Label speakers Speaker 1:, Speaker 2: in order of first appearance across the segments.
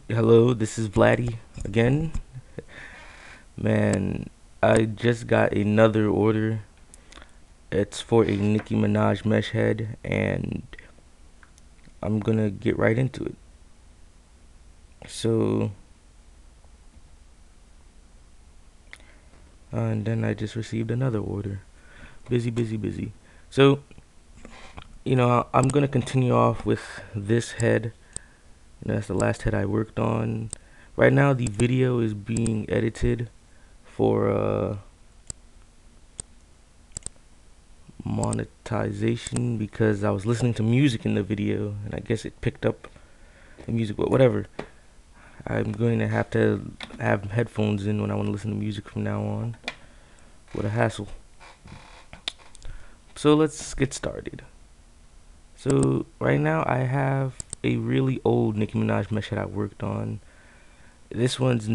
Speaker 1: Hello, this is Vladdy again. Man, I just got another order. It's for a Nicki Minaj mesh head, and I'm gonna get right into it. So, and then I just received another order. Busy, busy, busy. So, I'm gonna continue off with this head. That's the last head I worked on. Right now, the video is being edited for monetization because I was listening to music in the video and I guess it picked up the music, but whatever. I'm going to have headphones in when I want to listen to music from now on. What a hassle. So let's get started. So right now I have a really old Nicki Minaj mesh that I worked on. This one's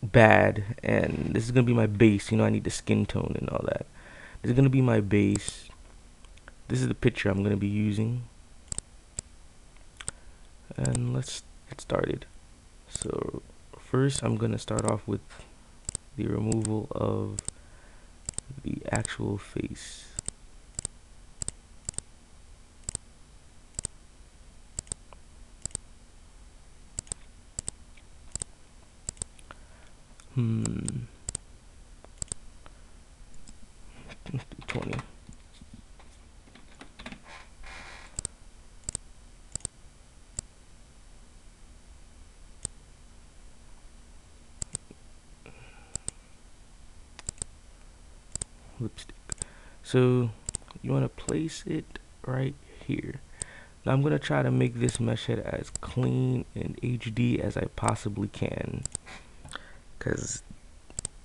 Speaker 1: bad, and this is gonna be my base. I need the skin tone and all that. This is gonna be my base. This is the picture I'm gonna be using, and let's get started. So first I'm gonna start off with the removal of the actual face. Hmm. 20. Lipstick. So you want to place it right here. Now I'm gonna try to make this mesh head as clean and HD as I possibly can, because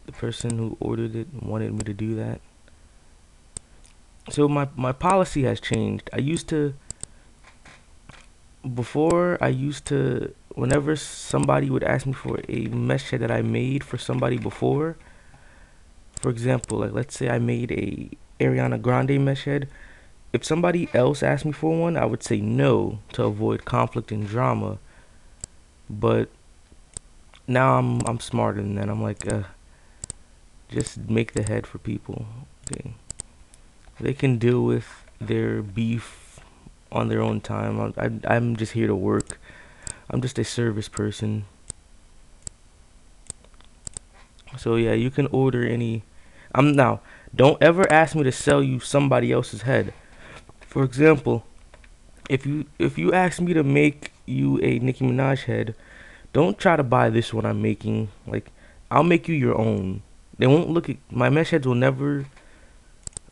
Speaker 1: the person who ordered it wanted me to do that. So my policy has changed. Whenever somebody would ask me for a mesh head that I made for somebody before, for example, like let's say I made a Ariana Grande mesh head, if somebody else asked me for one, I would say no to avoid conflict and drama. But now I'm smarter than that. I'm like, just make the head for people. They can deal with their beef on their own time. I'm just here to work. I'm just a service person. So yeah, you can order any. Don't ever ask me to sell you somebody else's head. For example, if you ask me to make you a Nicki Minaj head, don't try to buy this one I'm making. Like, I'll make you your own. They won't look. My mesh heads will never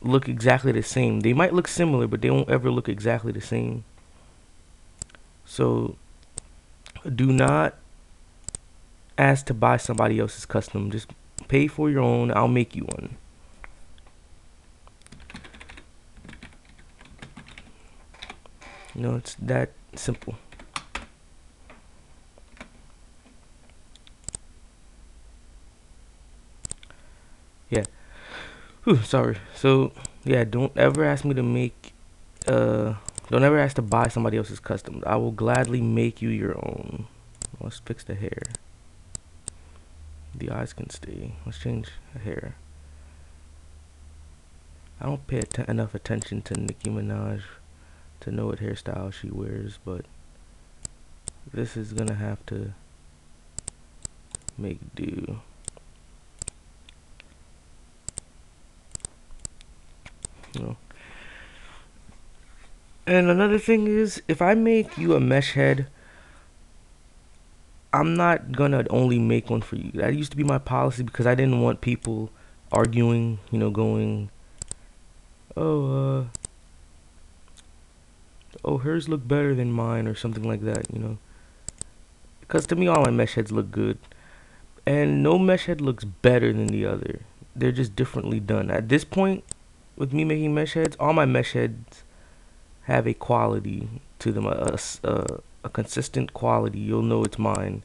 Speaker 1: look exactly the same. They might look similar, but they won't ever look exactly the same. So do not ask to buy somebody else's custom. Just pay for your own. I'll make you one. It's that simple. Yeah. Whew, sorry. So yeah, don't ever ask me to make don't ever ask to buy somebody else's custom. I will gladly make you your own. Let's fix the hair. The eyes can stay. Let's change the hair. I don't pay enough attention to Nicki Minaj to know what hairstyle she wears, but this is gonna have to make do. And another thing is, if I make you a mesh head, I'm not gonna only make one for you. That used to be my policy because I didn't want people arguing, going, oh, hers look better than mine or something like that, Because to me, all my mesh heads look good. And no mesh head looks better than the other. They're just differently done. At this point, with me making mesh heads, all my mesh heads have a quality to them, a consistent quality. You'll know it's mine.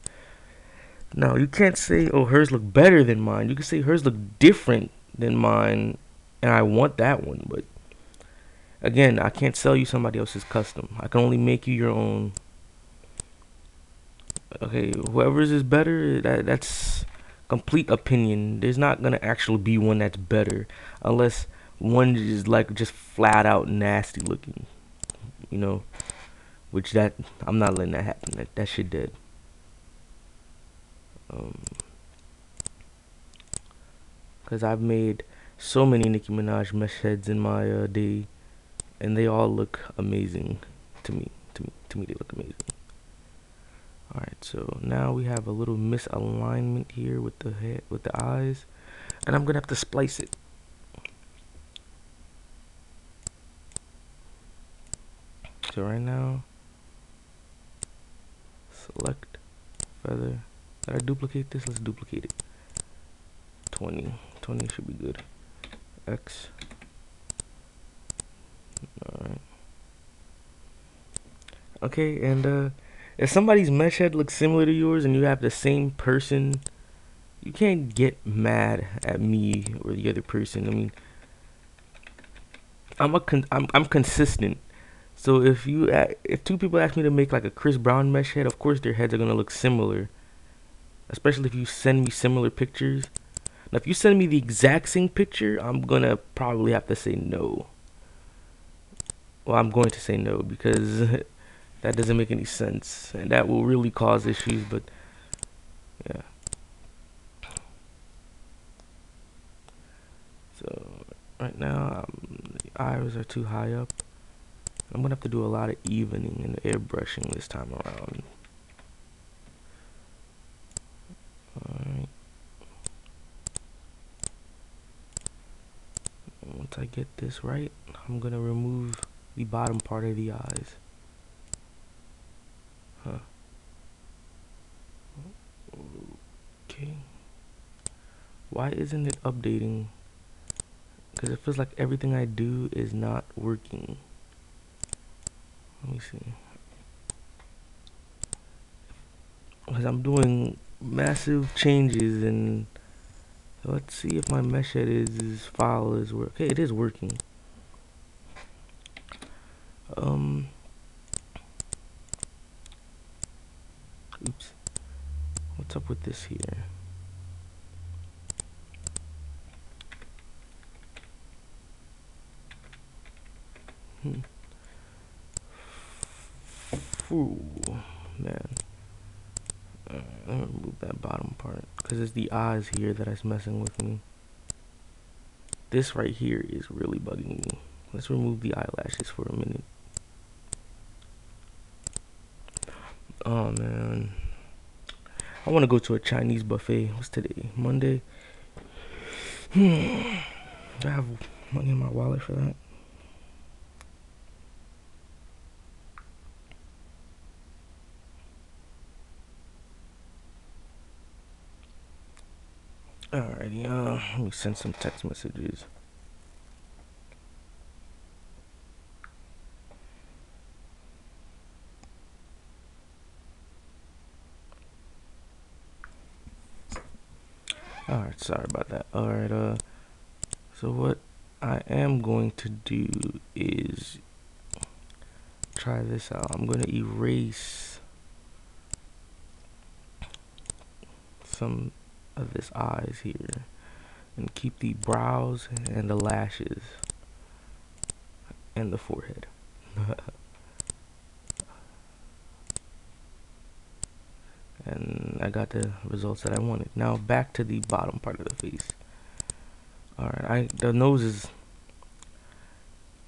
Speaker 1: Now, you can't say, oh, hers look better than mine. You can say hers look different than mine, and I want that one. But again, I can't sell you somebody else's custom. I can only make you your own. Okay, whoever's is better, that's complete opinion. There's not gonna actually be one that's better unless one is like just flat out nasty looking, you know. Which that I'm not letting that happen. That shit dead. Um, Cause I've made so many Nicki Minaj mesh heads in my day, and they all look amazing to me. To me, they look amazing. All right, so now we have a little misalignment here with the head, with the eyes, and I'm gonna have to splice it. So right now, select feather. Did I duplicate this? Let's duplicate it. 20 should be good. X. All right. Okay, and if somebody's mesh head looks similar to yours and you have the same person, you can't get mad at me or the other person. I mean, I'm consistent. So if two people ask me to make like a Chris Brown mesh head, of course their heads are gonna look similar. Especially if you send me similar pictures. Now, if you send me the exact same picture, I'm gonna probably have to say no. Well, I'm going to say no because that doesn't make any sense, and that will really cause issues. But yeah. So right now, the eyes are too high up. I'm gonna have to do a lot of evening and airbrushing this time around. Alright. Once I get this right, I'm gonna remove the bottom part of the eyes. Huh. Okay. Why isn't it updating? Because it feels like everything I do is not working. Let me see. Because I'm doing massive changes, and let's see if my mesh edits file is work. Okay, it is working. Oops. What's up with this here? Ooh, man. Let me remove that bottom part because it's the eyes here that is messing with me. This right here is really bugging me. Let's remove the eyelashes for a minute. Oh man, I want to go to a Chinese buffet. What's today? Monday. Do I have money in my wallet for that? Alrighty, let me send some text messages. Alright, sorry about that. Alright, so what I am going to do is try this out. I'm going to erase some of this eyes here and keep the brows and the lashes and the forehead. And I got the results that I wanted. Now back to the bottom part of the face. Alright, the nose is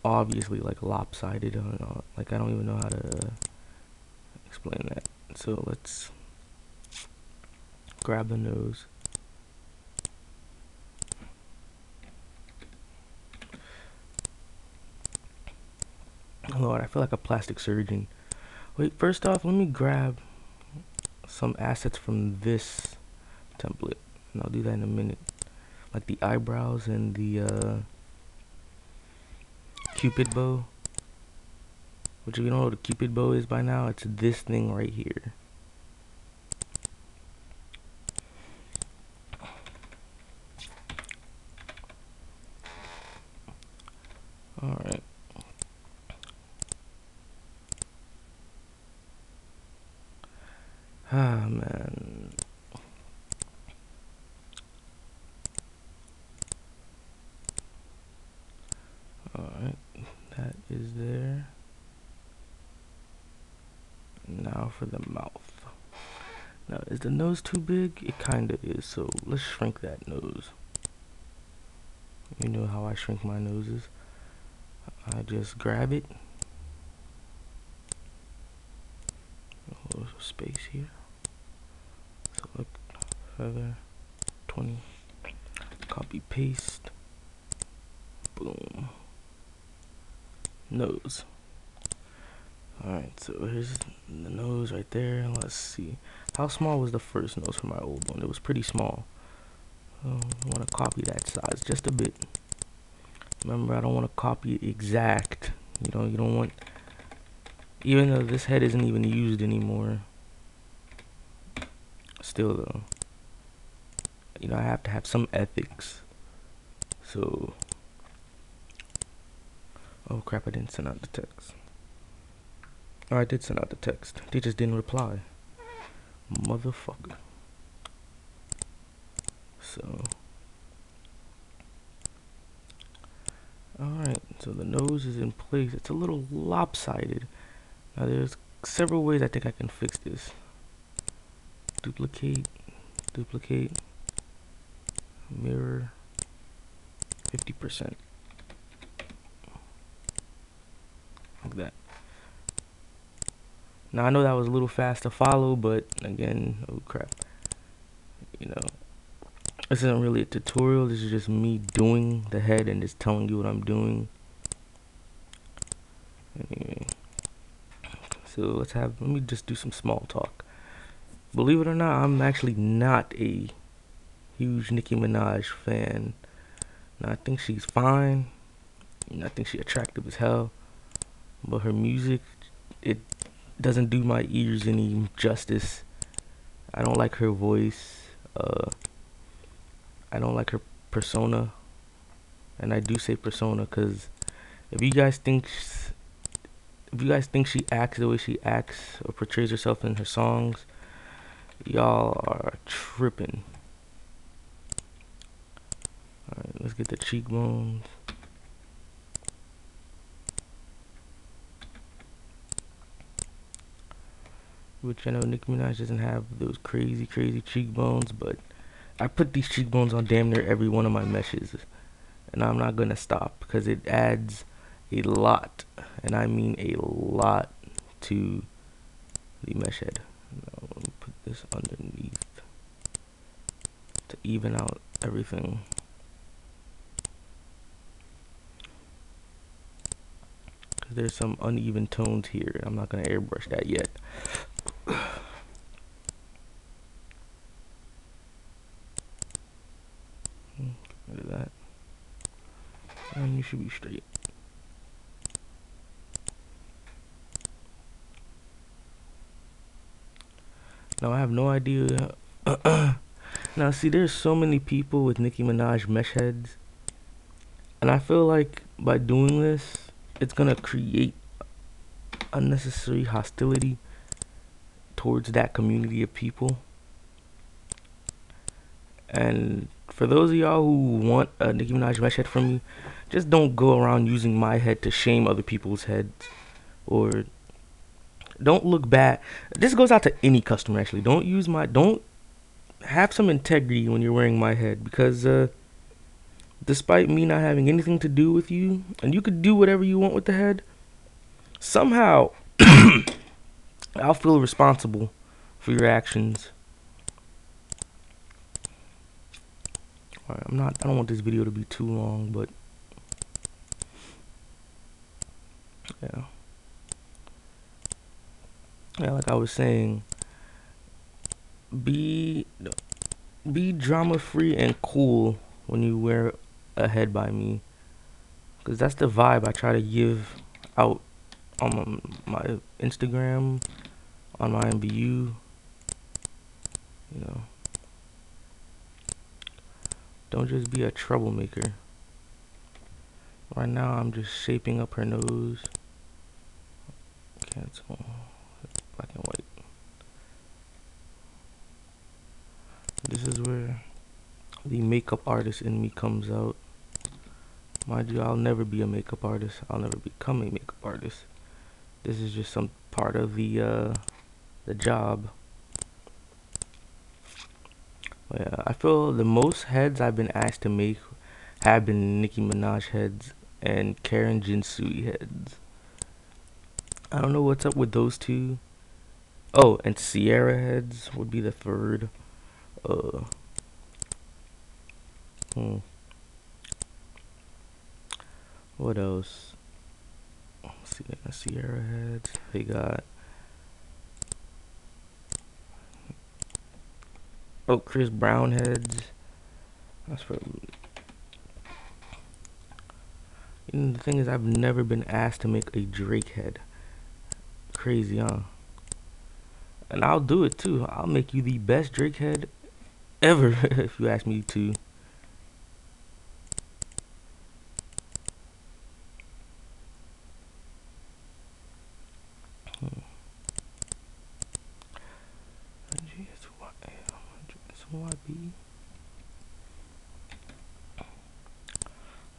Speaker 1: obviously like lopsided. Like I don't even know how to explain that. So let's grab the nose. Lord, I feel like a plastic surgeon. Wait, first off, let me grab some assets from this template, and I'll do that in a minute. Like the eyebrows and the cupid bow. Which, if you don't know what a cupid bow is by now, it's this thing right here. Alright. Ah, man. Alright, that is there. Now for the mouth. Now, is the nose too big? It kinda is, so let's shrink that nose. You know how I shrink my noses. I just grab it. A little space here. So look, feather, 20. Copy, paste. Boom. Nose. Alright, so here's the nose right there. Let's see. How small was the first nose for my old one? It was pretty small. I want to copy that size just a bit. Remember, I don't want to copy it exact. You don't want, even though this head isn't even used anymore. Still though, I have to have some ethics. So, oh crap, I didn't send out the text. Oh, I did send out the text. They just didn't reply. Motherfucker. So, alright, so the nose is in place. It's a little lopsided. Now there's several ways I think I can fix this. Duplicate, duplicate, mirror, 50%. Like that. Now I know that was a little fast to follow, but again, oh crap. This isn't really a tutorial, this is just me doing the head and just telling you what I'm doing. Anyway. So let me just do some small talk. Believe it or not, I'm actually not a huge Nicki Minaj fan. Now, I think she's fine. I think she's attractive as hell. But her music, it doesn't do my ears any justice. I don't like her voice. I don't like her persona. And I do say persona because if you guys think she acts the way she acts or portrays herself in her songs, y'all are tripping. Alright, let's get the cheekbones. Which I know Nicki Minaj doesn't have those crazy cheekbones, but I put these cheekbones on damn near every one of my meshes. And I'm not gonna stop because it adds a lot, and I mean a lot, to the mesh head. Now let me put this underneath to even out everything. Because there's some uneven tones here. I'm not gonna airbrush that yet. Get rid of that. And you should be straight. Now I have no idea. Now see, there's so many people with Nicki Minaj mesh heads, and I feel like by doing this, it's gonna create unnecessary hostility towards that community of people. And for those of y'all who want a Nicki Minaj mesh head from me, just don't go around using my head to shame other people's heads, or don't look bad. This goes out to any customer actually. Don't have some integrity when you're wearing my head, because despite me not having anything to do with you, and you could do whatever you want with the head, somehow I'll feel responsible for your actions. Alright, I don't want this video to be too long, but yeah. Yeah, like I was saying, be drama free and cool when you wear a head by me, because that's the vibe I try to give out on my Instagram, on my IMVU. Don't just be a troublemaker. Right now I'm just shaping up her nose. Cancel black and white. makeup artist in me comes out. Mind you, I'll never be a makeup artist. I'll never become a makeup artist. This is just some part of the job. But yeah, I feel the most heads I've been asked to make have been Nicki Minaj heads and Karen Jinsui heads. I don't know what's up with those two. Oh, and Sierra heads would be the third. Uh, hmm. What else? Sierra heads. They got. Oh, Chris Brown heads. That's for. And the thing is, I've never been asked to make a Drake head. Crazy, huh? And I'll do it too. I'll make you the best Drake head ever if you ask me to.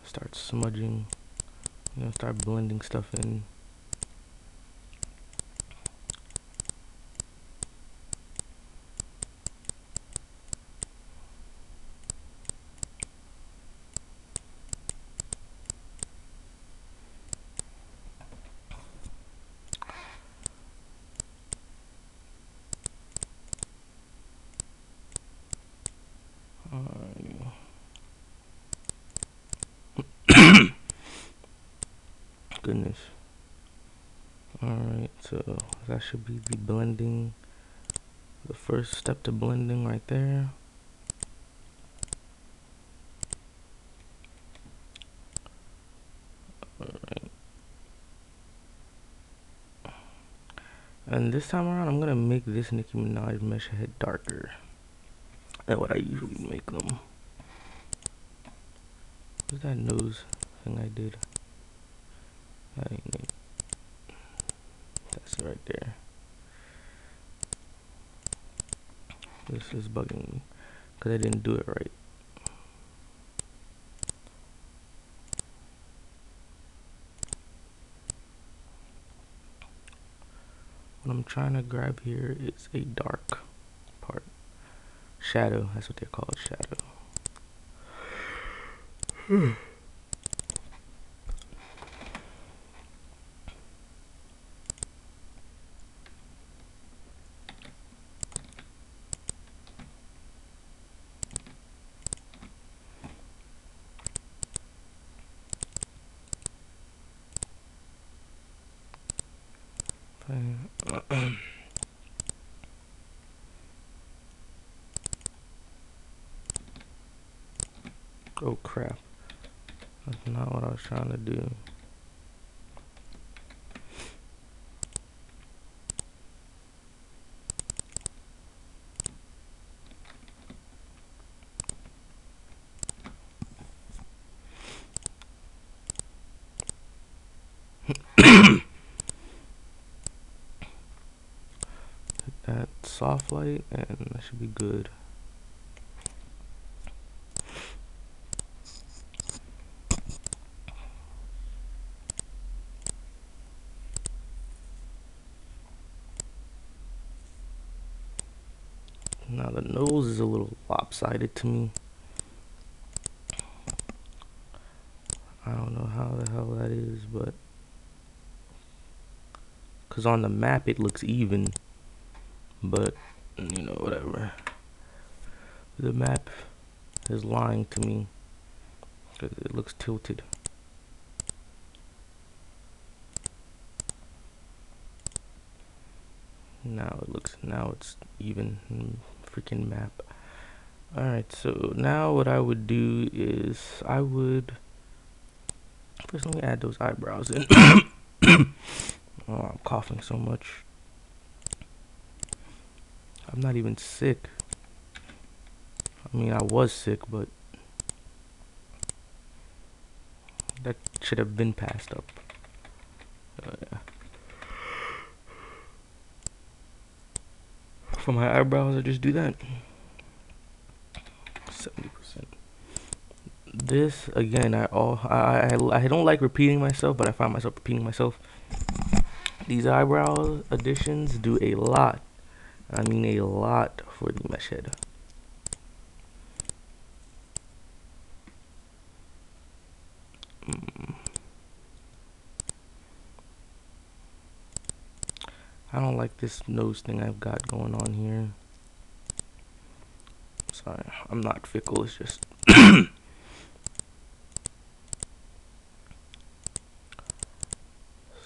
Speaker 1: Start smudging, start blending stuff in. Goodness. Alright, so that should be the blending. The first step to blending right there. Alright. And this time around, I'm gonna make this Nicki Minaj mesh head darker than what I usually make them. What's that nose thing I did? That ain't it. That's it right there. This is bugging me because I didn't do it right. What I'm trying to grab here is a dark part. Shadow, that's what they call it, shadow. Oh crap, that's not what I was trying to do. Hit that soft light and that should be good. Now the nose is a little lopsided to me. I don't know how the hell that is, but because on the map it looks even, but whatever. The map is lying to me because it looks tilted. Now it's even. Freaking map. Alright, so now what I would do is first let me add those eyebrows in. Oh, I'm coughing so much. I'm not even sick. I mean, I was sick, but that should have been passed up. Yeah. For my eyebrows, I just do that. 70%. This again, I don't like repeating myself, but I find myself repeating myself. These eyebrow additions do a lot. I mean a lot for the mesh head. I don't like this nose thing I've got going on here. Sorry, I'm not fickle, it's just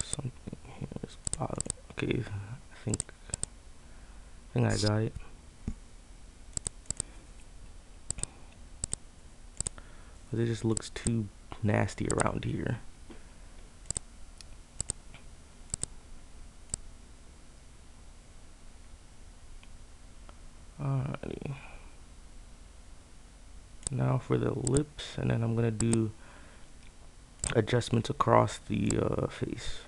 Speaker 1: something here is bothering. Okay, I think I got it. But it just looks too nasty around here. Alrighty. Now for the lips, and then I'm gonna do adjustments across the face.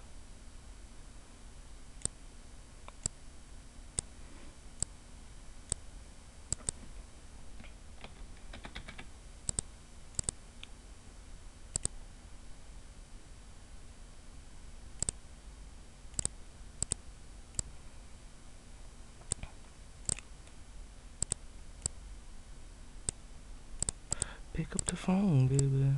Speaker 1: Pick up the phone, baby.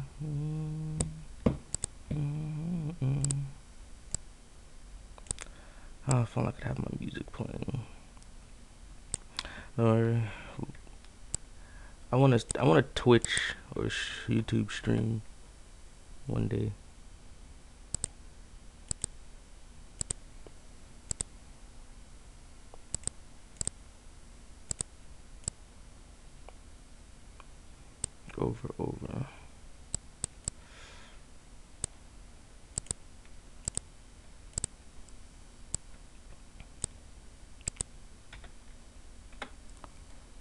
Speaker 1: Oh, I felt like I could have my music playing. Or I want to Twitch or YouTube stream one day. Over.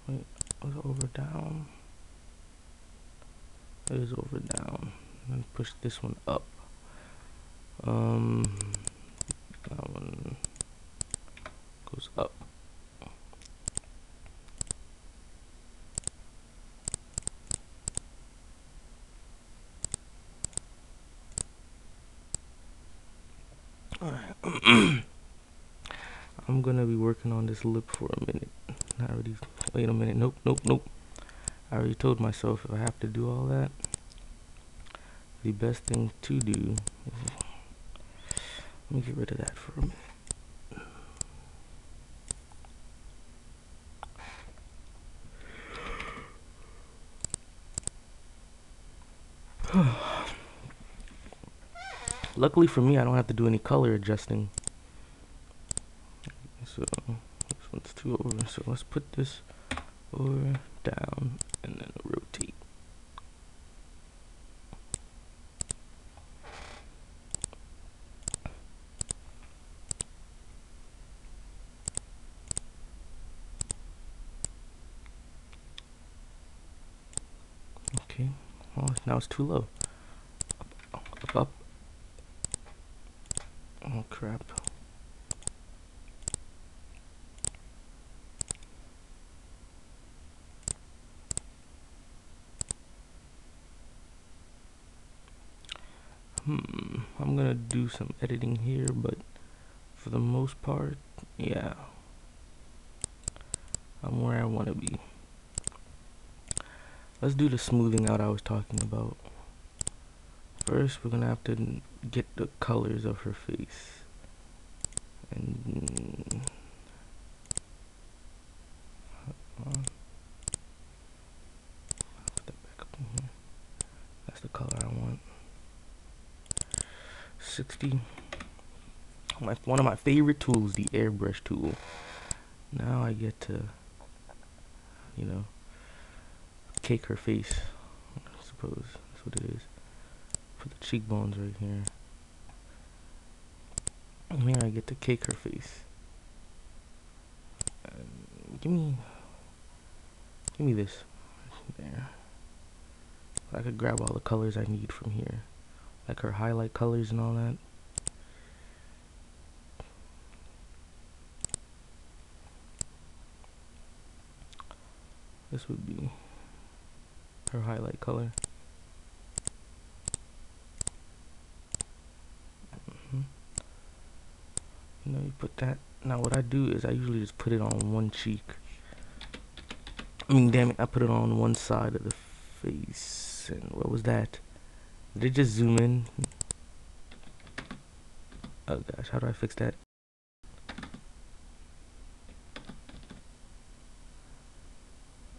Speaker 1: Wait, was it over down? It is over down. And push this one up. That one goes up. Alright. I'm gonna be working on this lip for a minute. Wait a minute. Nope. I already told myself if I have to do all that, the best thing to do is, let me get rid of that for a minute. Luckily for me, I don't have to do any color adjusting. So this one's too over. So let's put this over, down, and then rotate. Okay. Oh, now it's too low. Up. Oh crap. I'm gonna do some editing here, but for the most part, yeah, I'm where I want to be. Let's do the smoothing out I was talking about. First, we're gonna have to get the colors of her face. And put that back up in here. That's the color I want. 60. One of my favorite tools, the airbrush tool. Now I get to, you know, cake her face. I suppose that's what it is. Put the cheekbones right here. And here I get to cake her face. And give me this. There. I could grab all the colors I need from here. Like her highlight colors and all that. This would be her highlight color. You know, you put that. Now what I do is I usually just put it on one cheek. I mean, damn it, I put it on one side of the face. And what was that? Did it just zoom in? Oh gosh, how do I fix that?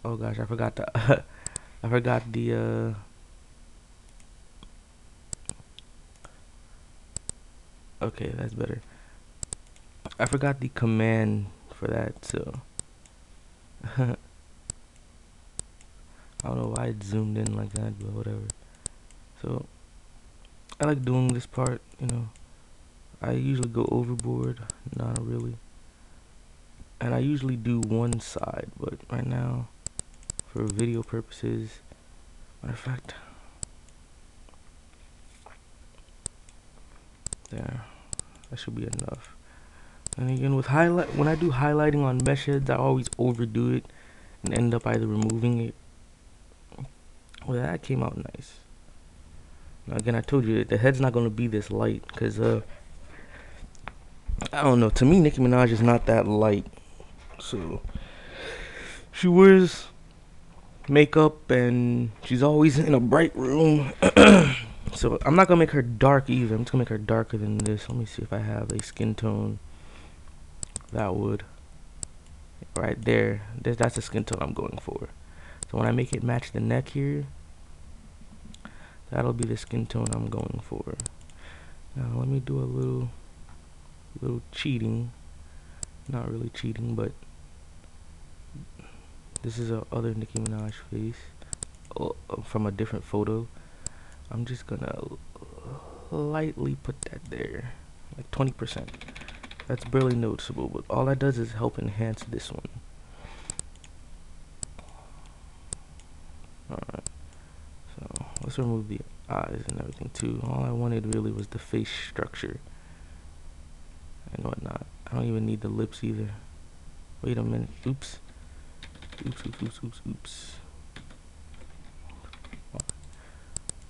Speaker 1: Oh gosh, I forgot the I forgot the okay, that's better. I forgot the command for that, so I don't know why it zoomed in like that, but whatever. So I like doing this part, you know. I usually go overboard, not really. And I usually do one side, but right now, for video purposes, matter of fact, there, that should be enough. And again, with highlight, when I do highlighting on mesh heads, I always overdo it and end up either removing it. Well, that came out nice. Now again, I told you the head's not gonna be this light, cause I don't know. To me, Nicki Minaj is not that light. So she wears makeup and she's always in a bright room. So I'm not gonna make her dark either. I'm just gonna make her darker than this. Let me see if I have a skin tone that would right there. That's the skin tone I'm going for. So when I make it match the neck here, that'll be the skin tone I'm going for. Now let me do a little cheating. Not really cheating, but this is a other Nicki Minaj face from a different photo. I'm just gonna lightly put that there, like 20%. That's barely noticeable, but all that does is help enhance this one. Alright, so let's remove the eyes and everything too. All I wanted really was the face structure and whatnot. I don't even need the lips either. Wait a minute. Oops. Oops.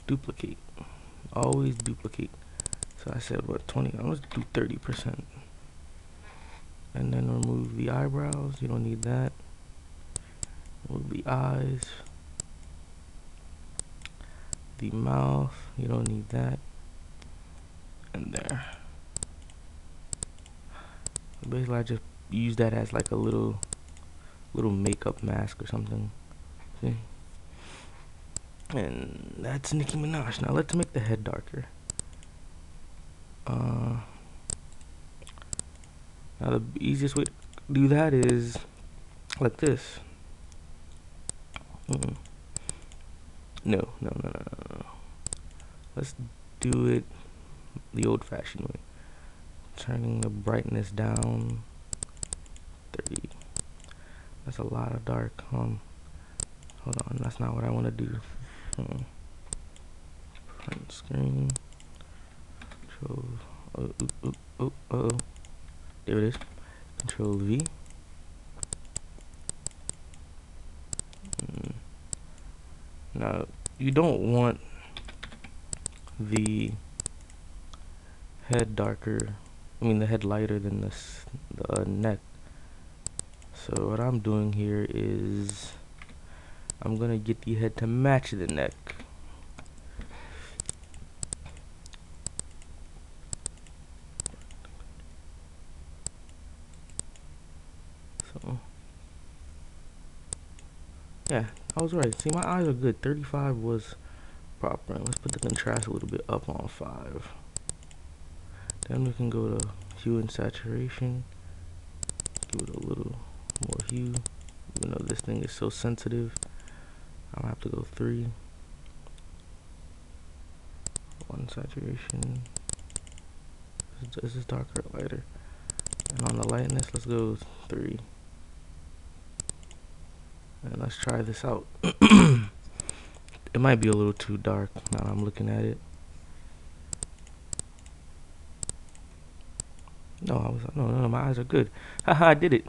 Speaker 1: Duplicate. Always duplicate. So I said what, 20? I'm gonna do 30%. And then remove the eyebrows. You don't need that. Remove the eyes. The mouth. You don't need that. And there. Basically, I just use that as like a little makeup mask or something. See? And that's Nicki Minaj. Now let's make the head darker. Now the easiest way to do that is like this. No. Let's do it the old-fashioned way. Turning the brightness down 30. That's a lot of dark. Hold on, that's not what I want to do. Print screen. Control. Oh. There it is. Control V. Now you don't want the head darker. I mean the head lighter than the neck. So what I'm doing here is I'm gonna get the head to match the neck. So yeah, I was right. See, my eyes are good. 35 was proper. And let's put the contrast a little bit up on 5. Then we can go to hue and saturation. Give it a little more hue. Even though this thing is so sensitive, I'm gonna have to go 3. 1 saturation. This is darker or lighter. And on the lightness, let's go 3. And let's try this out. It might be a little too dark now I'm looking at it. No, my eyes are good. Haha, I did it.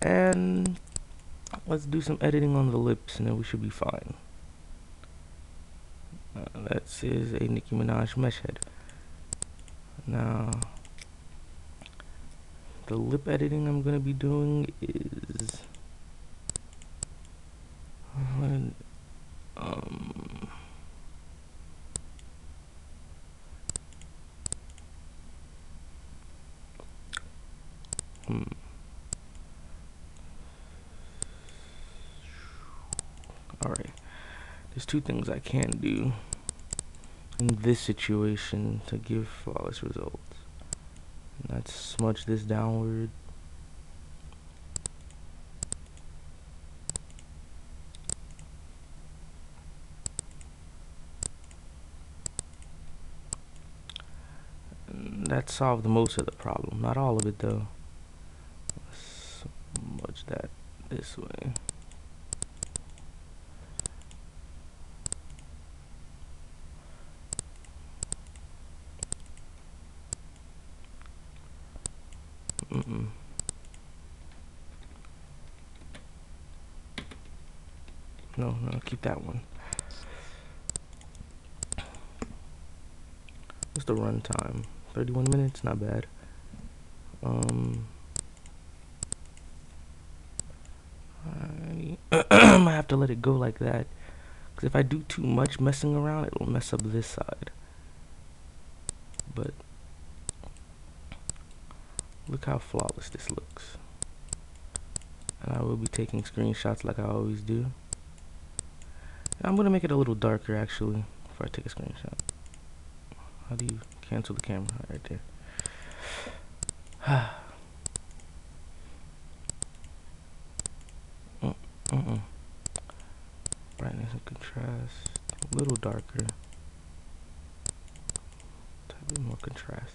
Speaker 1: And let's do some editing on the lips and then we should be fine. That is a Nicki Minaj mesh head. Now, the lip editing I'm gonna be doing is um hmm. Alright, there's two things I can do in this situation to give flawless results. And that's smudge this downward. And that solved most of the problem. Not all of it though. Let's smudge that this way. No, keep that one. What's the run time? 31 minutes, not bad. I might have to let it go like that, because if I do too much messing around, it'll mess up this side. But look how flawless this looks. And I will be taking screenshots like I always do. I'm gonna make it a little darker actually before I take a screenshot. How do you cancel the camera? Right there. Brightness and contrast, a little darker. A bit more contrast.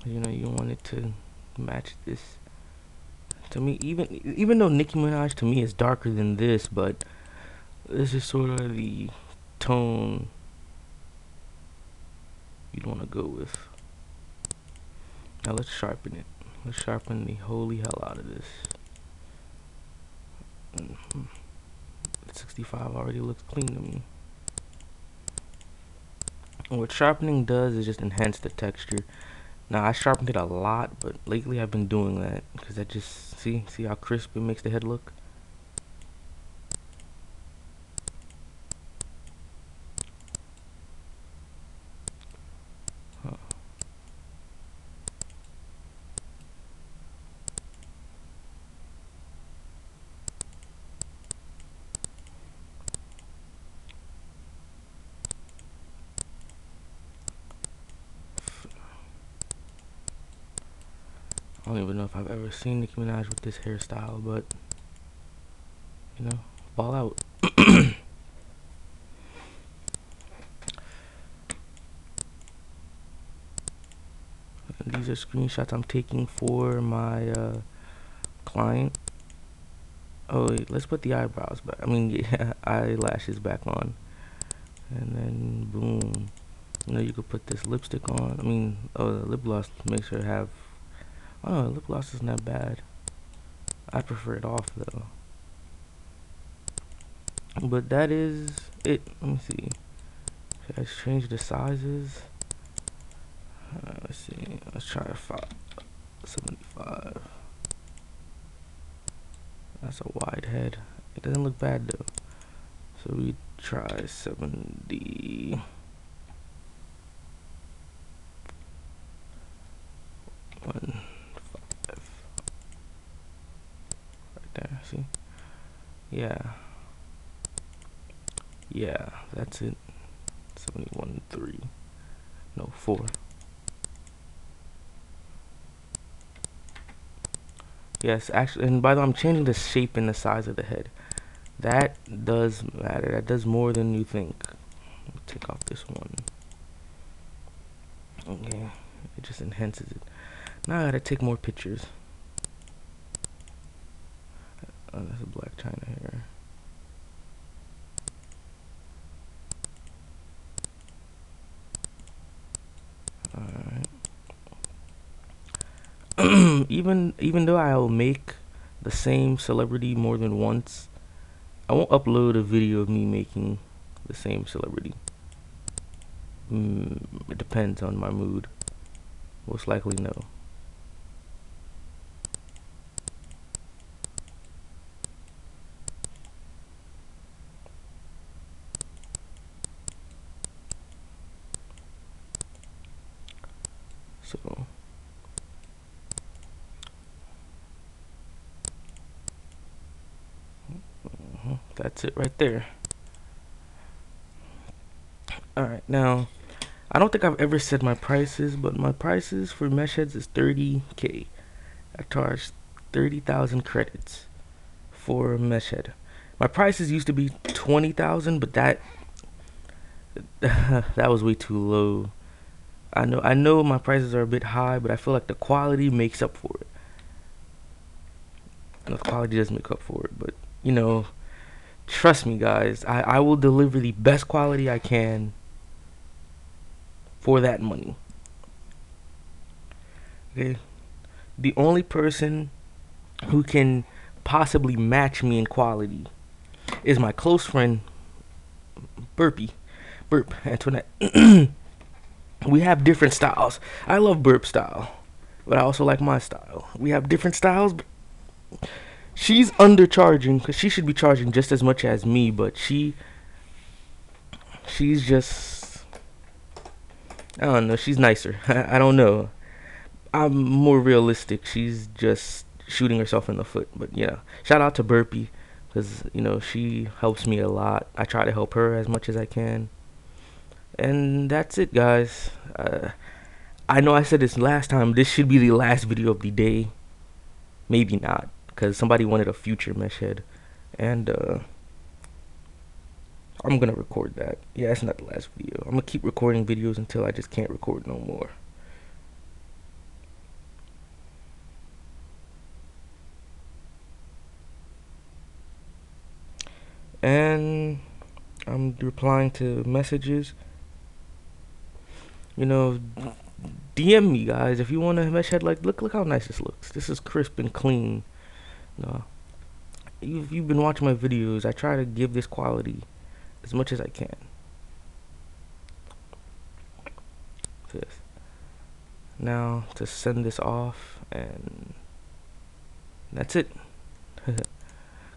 Speaker 1: You know, you want it to match this. To me, even though Nicki Minaj to me is darker than this, but this is sort of the tone you'd want to go with. Now let's sharpen it. Let's sharpen the holy hell out of this. 65 already looks clean to me. And what sharpening does is just enhance the texture. Now I sharpened it a lot, but lately I've been doing that because that just see how crisp it makes the head look. I don't even know if I've ever seen Nicki Minaj with this hairstyle, but you know, ball out. These are screenshots I'm taking for my client. Oh wait, let's put the eyebrows back. I mean, yeah, eyelashes back on, and then boom. You know, you could put this lipstick on. I mean, oh, the lip gloss makes her have. Oh, lip gloss isn't that bad. I prefer it off though. But that is it. Let me see. Should I change the sizes? Let's see. Let's try 75. That's a wide head. It doesn't look bad though. So we try 70. There, see? Yeah, that's it. 71.3. No, 4. Yes, actually, and by the way, I'm changing the shape and the size of the head. That does matter. That does more than you think. Take off this one. Okay, it just enhances it. Now I gotta take more pictures. Oh, that's a black china hair. Alright. Even though I'll make the same celebrity more than once, I won't upload a video of me making the same celebrity. It depends on my mood. Most likely no. So that's it right there. Alright, now I don't think I've ever said my prices, but my prices for mesh heads is 30K. I charge 30,000 credits for a mesh head. My prices used to be 20,000, but that that was way too low. I know my prices are a bit high, but I feel like the quality makes up for it. And the quality does make up for it, but you know, trust me guys, I will deliver the best quality I can for that money. Okay? The only person who can possibly match me in quality is my close friend Burp Antoinette. We have different styles. I love Burp style, but I also like my style. We have different styles, but she's undercharging because she should be charging just as much as me, but she's just, I don't know, she's nicer. I don't know. I'm more realistic. She's just shooting herself in the foot. But yeah, shout out to Burpee because you know she helps me a lot. I try to help her as much as I can. And that's it, guys. I know I said this last time. This should be the last video of the day. Maybe not, because somebody wanted a future mesh head, and I'm gonna record that. Yeah, it's not the last video. I'm gonna keep recording videos until I just can't record no more. And I'm replying to messages. You know, DM me, guys, if you want a mesh head. Like, look how nice this looks. This is crisp and clean. No, you've been watching my videos. I try to give this quality as much as I can. This. Now to send this off, and that's it.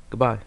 Speaker 1: Goodbye.